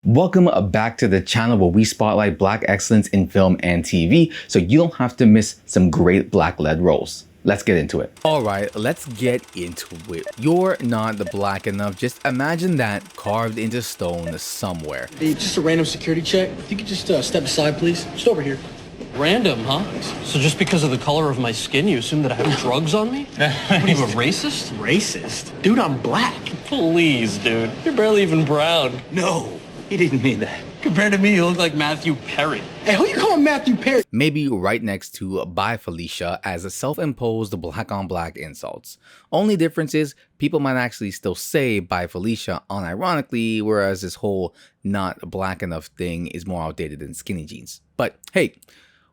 Welcome back to the channel where we spotlight Black excellence in film and TV so you don't have to miss some great Black-led roles. Let's get into it. All right, let's get into it. You're not Black enough. Just imagine that carved into stone somewhere. Hey, just a random security check. If you could just step aside, please. Just over here. Random, huh? So just because of the color of my skin, you assume that I have drugs on me? What are you, a racist? Racist? Dude, I'm black. Please, dude. You're barely even brown. No, he didn't mean that. Compared to me, you look like Matthew Perry. Hey, who you calling Matthew Perry? Maybe right next to Bye Felicia as a self-imposed black on black insults. Only difference is people might actually still say Bye Felicia unironically, whereas this whole not black enough thing is more outdated than skinny jeans. But hey,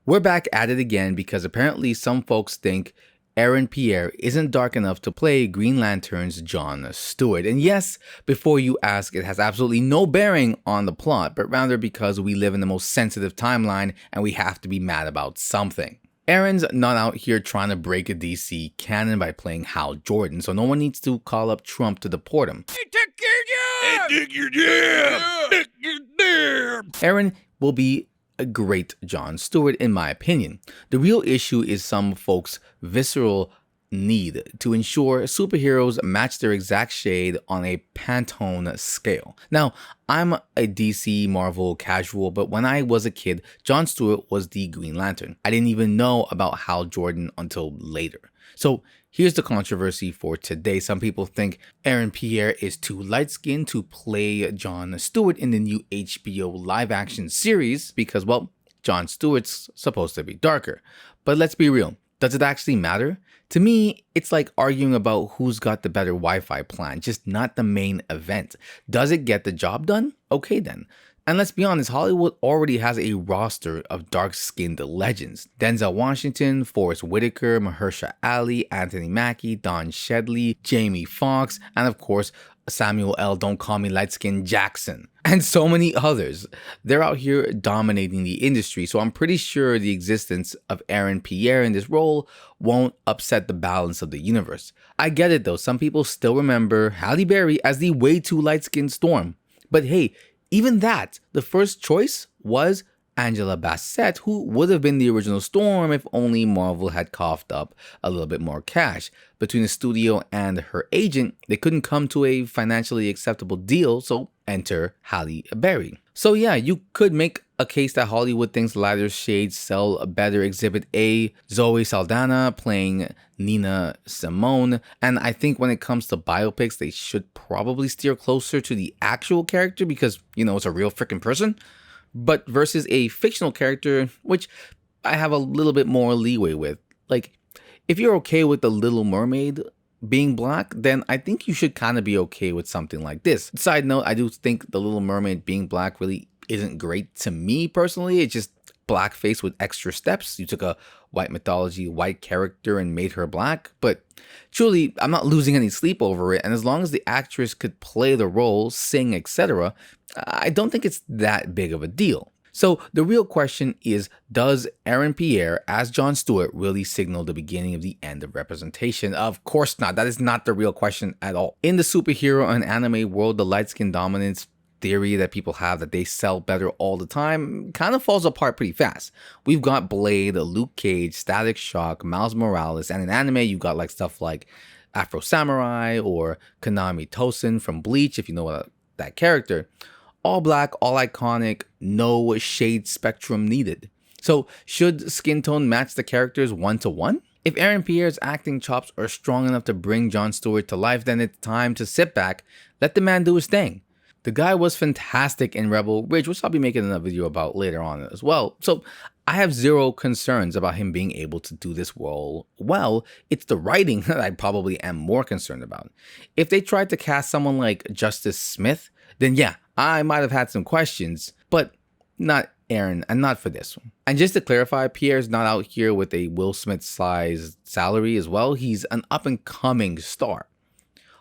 we're back at it again because apparently some folks think Aaron Pierre isn't dark enough to play Green Lantern's John Stewart. And yes, before you ask, it has absolutely no bearing on the plot, but rather because we live in the most sensitive timeline and we have to be mad about something. Aaron's not out here trying to break a DC canon by playing Hal Jordan, so no one needs to call up Trump to deport him. Hey, take your job! Take your job! Aaron will be a great John Stewart in my opinion. The real issue is some folks' visceral need to ensure superheroes match their exact shade on a Pantone scale. Now, I'm a DC Marvel casual, but when I was a kid, John Stewart was the Green Lantern. I didn't even know about Hal Jordan until later. So here's the controversy for today. Some people think Aaron Pierre is too light-skinned to play John Stewart in the new HBO live-action series because, well, John Stewart's supposed to be darker. But let's be real. Does it actually matter? To me, it's like arguing about who's got the better Wi-Fi plan, just not the main event. Does it get the job done? Okay then. And let's be honest, Hollywood already has a roster of dark-skinned legends. Denzel Washington, Forrest Whitaker, Mahershala Ali, Anthony Mackie, Don Cheadle, Jamie Foxx, and of course, Samuel L. Don't Call Me Light-Skinned Jackson, and so many others. They're out here dominating the industry, so I'm pretty sure the existence of Aaron Pierre in this role won't upset the balance of the universe. I get it though, some people still remember Halle Berry as the way too light-skinned Storm. But hey, even that, the first choice was Angela Bassett, who would have been the original Storm if only Marvel had coughed up a little bit more cash. Between the studio and her agent, they couldn't come to a financially acceptable deal, so enter Halle Berry. So yeah, you could make a case that Hollywood thinks lighter shades sell better. Exhibit A, Zoe Saldana playing Nina Simone. And I think when it comes to biopics, they should probably steer closer to the actual character because, you know, it's a real freaking person. But versus a fictional character, which I have a little bit more leeway with. Like, if you're okay with The Little Mermaid being black, then I think you should kind of be okay with something like this. Side note, I do think The Little Mermaid being black really isn't great to me personally. It's just blackface with extra steps. You took a white mythology, white character and made her black. But truly, I'm not losing any sleep over it. And as long as the actress could play the role, sing, etc., I don't think it's that big of a deal. So the real question is, does Aaron Pierre as John Stewart really signal the beginning of the end of representation? Of course not. That is not the real question at all. In the superhero and anime world, the light skin dominance theory that people have that they sell better all the time kind of falls apart pretty fast. We've got Blade, Luke Cage, Static Shock, Miles Morales, and in anime you've got like stuff like Afro Samurai or Konami Tosin from Bleach, if you know that character. All black, all iconic, no shade spectrum needed. So should skin tone match the characters one-to-one? If Aaron Pierre's acting chops are strong enough to bring John Stewart to life, then it's time to sit back, let the man do his thing. The guy was fantastic in Rebel Ridge, which I'll be making a video about later on as well. So I have zero concerns about him being able to do this role well. It's the writing that I probably am more concerned about. If they tried to cast someone like Justice Smith, then yeah, I might have had some questions, but not Aaron, and not for this one. And just to clarify, Pierre's not out here with a Will Smith-sized salary as well. He's an up-and-coming star.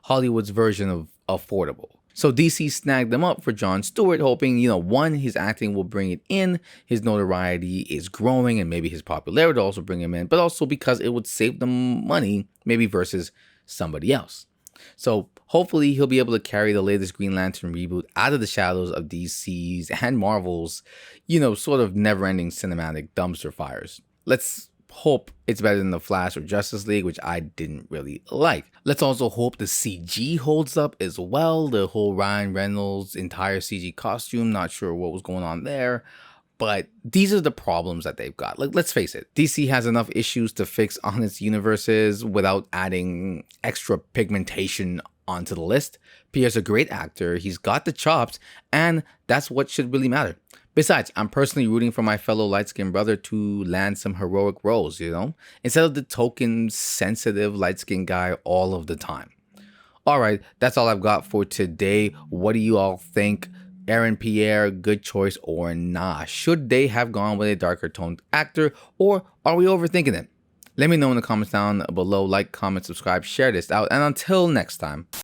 Hollywood's version of affordable. So DC snagged them up for John Stewart, hoping, you know, one, his acting will bring it in, his notoriety is growing, and maybe his popularity will also bring him in, but also because it would save them money, maybe versus somebody else. So hopefully he'll be able to carry the latest Green Lantern reboot out of the shadows of DC's and Marvel's, sort of never-ending cinematic dumpster fires. Let's hope it's better than The Flash or Justice League, which I didn't really like. Let's also hope the CG holds up as well. The whole Ryan Reynolds entire CG costume, not sure what was going on there. But these are the problems that they've got. Like, let's face it, DC has enough issues to fix on its universes without adding extra pigmentation onto the list. Pierre's a great actor, he's got the chops, and that's what should really matter. Besides, I'm personally rooting for my fellow light-skinned brother to land some heroic roles, instead of the token, sensitive, light-skinned guy all of the time. Alright, that's all I've got for today. What do you all think? Aaron Pierre, good choice or nah? Should they have gone with a darker toned actor, or are we overthinking it? Let me know in the comments down below. Like, comment, subscribe, share this out, and until next time.